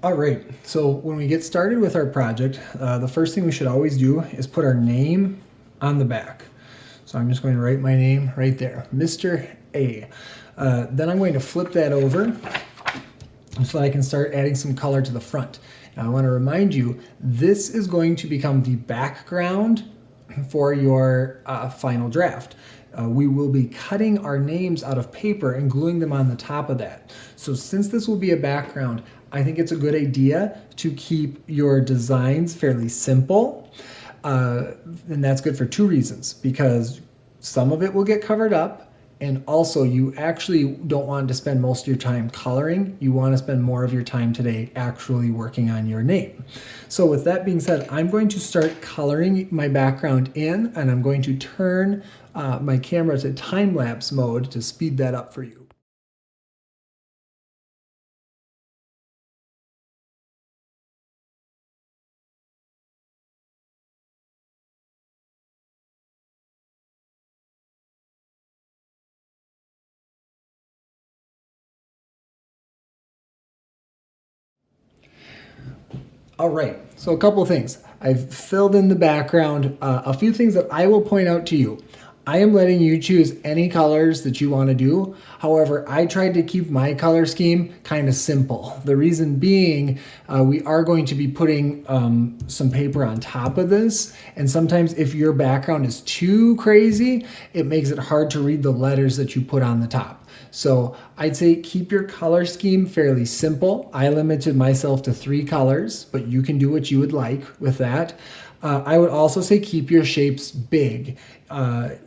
All right, so when we get started with our project, the first thing we should always do is put our name on the back. So I'm just going to write my name right there, Mr. A. Then I'm going to flip that over so that I can start adding some color to the front. Now I want to remind you, this is going to become the background for your final draft. We will be cutting our names out of paper and gluing them on the top of that. So since this will be a background, I think it's a good idea to keep your designs fairly simple. And that's good for two reasons, because some of it will get covered up, and also you actually don't want to spend most of your time coloring. You want to spend more of your time today actually working on your name. So with that being said, I'm going to start coloring my background in, and I'm going to turn my camera to time-lapse mode to speed that up for you. All right, so a couple of things. I've filled in the background. A few things that I will point out to you. I am letting you choose any colors that you want to do. However, I tried to keep my color scheme kind of simple. The reason being, we are going to be putting some paper on top of this. And sometimes if your background is too crazy, it makes it hard to read the letters that you put on the top. So I'd say keep your color scheme fairly simple. I limited myself to 3 colors, but you can do what you would like with that. I would also say keep your shapes big.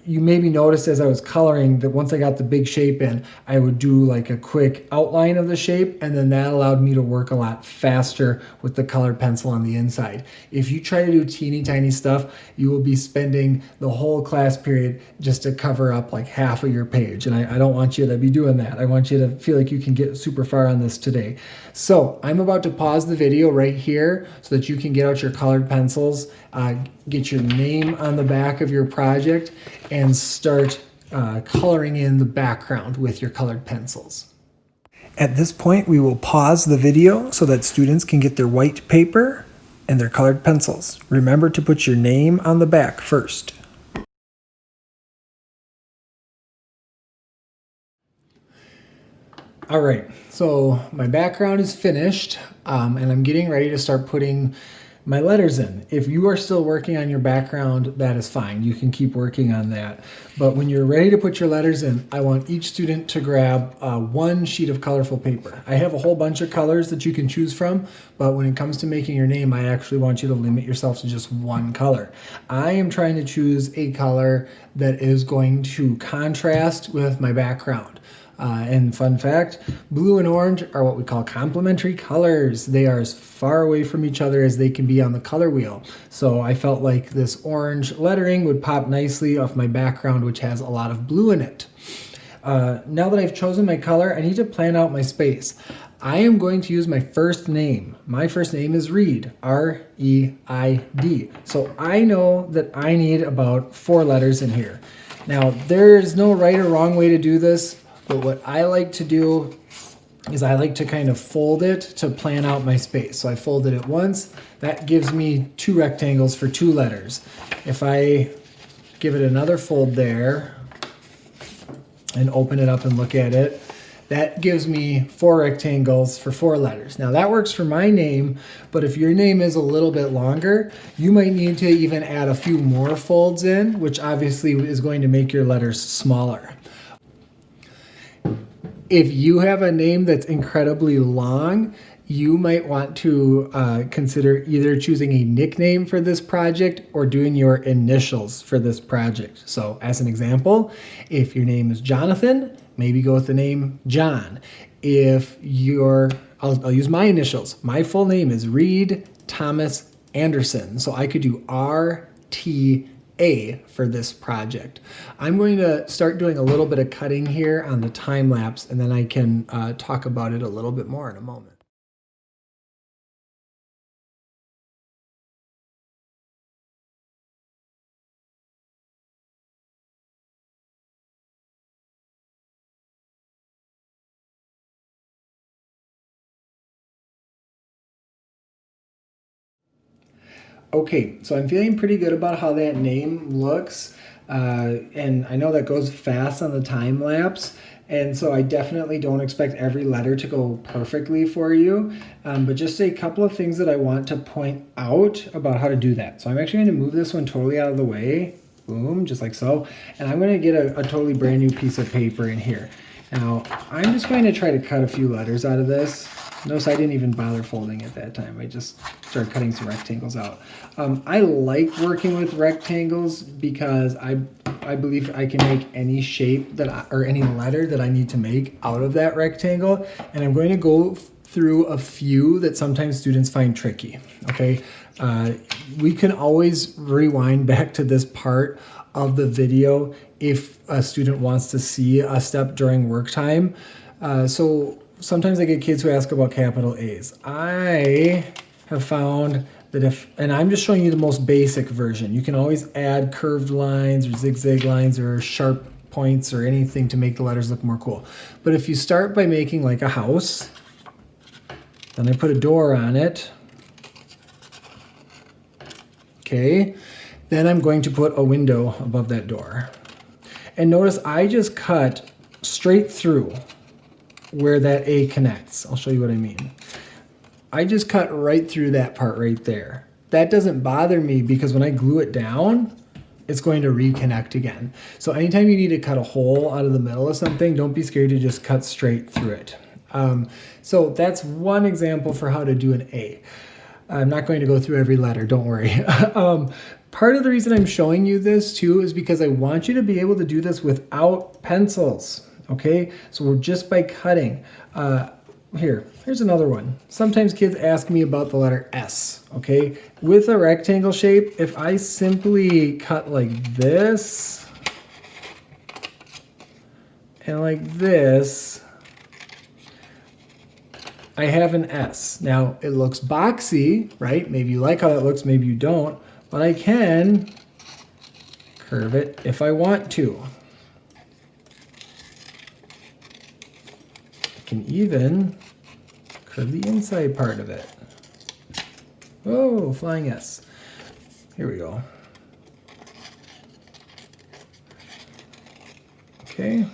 You maybe noticed as I was coloring that once I got the big shape in, I would do like a quick outline of the shape, and then that allowed me to work a lot faster with the colored pencil on the inside. If you try to do teeny tiny stuff, you will be spending the whole class period just to cover up like half of your page, and I don't want you to be doing that. I want you to feel like you can get super far on this today. So I'm about to pause the video right here so that you can get out your colored pencils, get your name on the back of your project, and start coloring in the background with your colored pencils. At this point, we will pause the video so that students can get their white paper and their colored pencils. Remember to put your name on the back first. All right, so my background is finished, and I'm getting ready to start putting my letters in. If you are still working on your background, that is fine. You can keep working on that. But when you're ready to put your letters in, I want each student to grab one sheet of colorful paper. I have a whole bunch of colors that you can choose from, but when it comes to making your name, I actually want you to limit yourself to just one color. I am trying to choose a color that is going to contrast with my background. And fun fact, blue and orange are what we call complementary colors. They are as far away from each other as they can be on the color wheel. So I felt like this orange lettering would pop nicely off my background, which has a lot of blue in it. Now that I've chosen my color, I need to plan out my space. I am going to use my first name. My first name is Reid, R-E-I-D. So I know that I need about 4 letters in here. Now, there's no right or wrong way to do this, but what I like to do is I like to kind of fold it to plan out my space. So I folded it once. That gives me 2 rectangles for 2 letters. If I give it another fold there and open it up and look at it, that gives me 4 rectangles for 4 letters. Now that works for my name, but if your name is a little bit longer, you might need to even add a few more folds in, which obviously is going to make your letters smaller. If you have a name that's incredibly long, you might want to consider either choosing a nickname for this project or doing your initials for this project. So as an example, if your name is Jonathan, maybe go with the name John. If I'll use my initials. My full name is Reid Thomas Anderson. So I could do RT for this project. I'm going to start doing a little bit of cutting here on the time lapse, and then I can talk about it a little bit more in a moment. Okay, so I'm feeling pretty good about how that name looks. And I know that goes fast on the time lapse. And so I definitely don't expect every letter to go perfectly for you. But just a couple of things that I want to point out about how to do that. So I'm actually going to move this one totally out of the way. Boom, just like so. And I'm going to get a totally brand new piece of paper in here. Now, I'm just going to try to cut a few letters out of this. Notice I didn't even bother folding at that time. I just started cutting some rectangles out. I like working with rectangles because I believe I can make any shape or any letter that I need to make out of that rectangle. And I'm going to go through a few that sometimes students find tricky, okay? We can always rewind back to this part of the video if a student wants to see a step during work time. So sometimes I get kids who ask about capital A's. I have found that and I'm just showing you the most basic version. You can always add curved lines or zigzag lines or sharp points or anything to make the letters look more cool. But if you start by making like a house, then I put a door on it. Okay, then I'm going to put a window above that door. And notice I just cut straight through where that A connects. I'll show you what I mean. I just cut right through that part right there. That doesn't bother me because when I glue it down, it's going to reconnect again. So anytime you need to cut a hole out of the middle of something, don't be scared to just cut straight through it. So that's one example for how to do an A. I'm not going to go through every letter, don't worry. Part of the reason I'm showing you this too is because I want you to be able to do this without pencils, okay? So we're just by cutting. Here's another one. Sometimes kids ask me about the letter S, okay? With a rectangle shape, if I simply cut like this and like this, I have an S. Now, it looks boxy, right? Maybe you like how that looks, maybe you don't, but I can curve it if I want to. I can even curve the inside part of it. Oh, flying S. Here we go. Okay.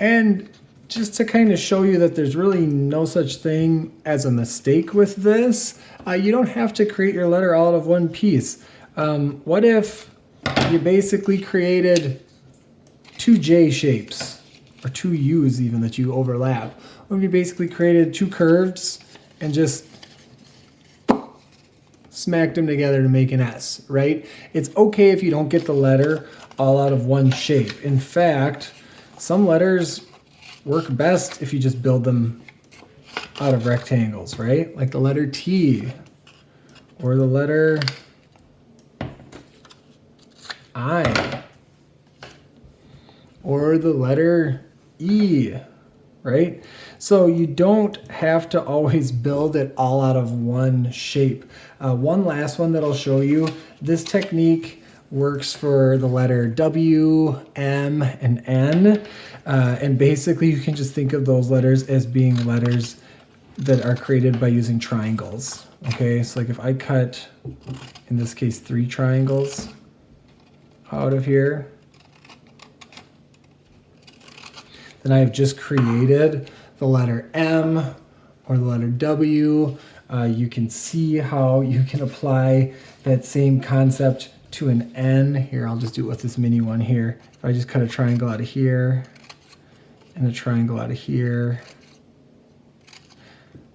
And just to kind of show you that there's really no such thing as a mistake with this, you don't have to create your letter all out of one piece. What if you basically created two J shapes, or two U's even that you overlap? What if you basically created two curves and just smacked them together to make an S, right? It's okay if you don't get the letter all out of one shape. In fact, some letters work best if you just build them out of rectangles, right? Like the letter T or the letter I or the letter E, right? So you don't have to always build it all out of one shape. One last one that I'll show you. This technique works for the letter W, M, and N. And basically you can just think of those letters as being letters that are created by using triangles. Okay, so like if I cut, in this case, 3 triangles out of here, then I've just created the letter M or the letter W. You can see how you can apply that same concept to an N. Here, I'll just do it with this mini one here. If I just cut a triangle out of here and a triangle out of here,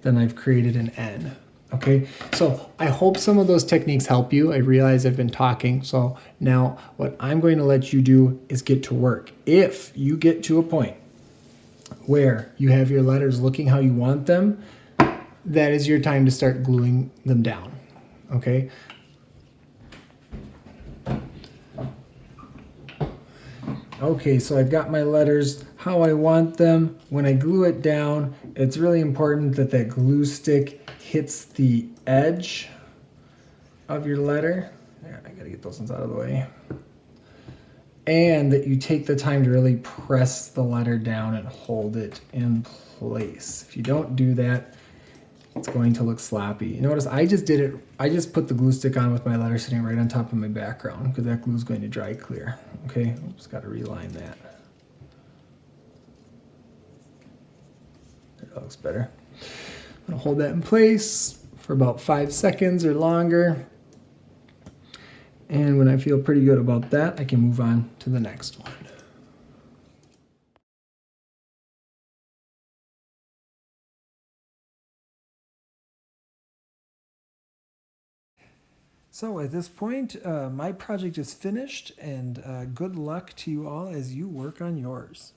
then I've created an N. Okay, so I hope some of those techniques help you. I realize I've been talking, so now what I'm going to let you do is get to work. If you get to a point where you have your letters looking how you want them, that is your time to start gluing them down, okay? Okay, so I've got my letters how I want them. When I glue it down, it's really important that that glue stick hits the edge of your letter. There, I gotta get those ones out of the way. And that you take the time to really press the letter down and hold it in place. If you don't do that, it's going to look sloppy. You notice I just put the glue stick on with my letter sitting right on top of my background because that glue is going to dry clear. Okay, oops, got to reline that. That looks better. I'm gonna hold that in place for about 5 seconds or longer. And when I feel pretty good about that, I can move on to the next one. So at this point, my project is finished, and good luck to you all as you work on yours.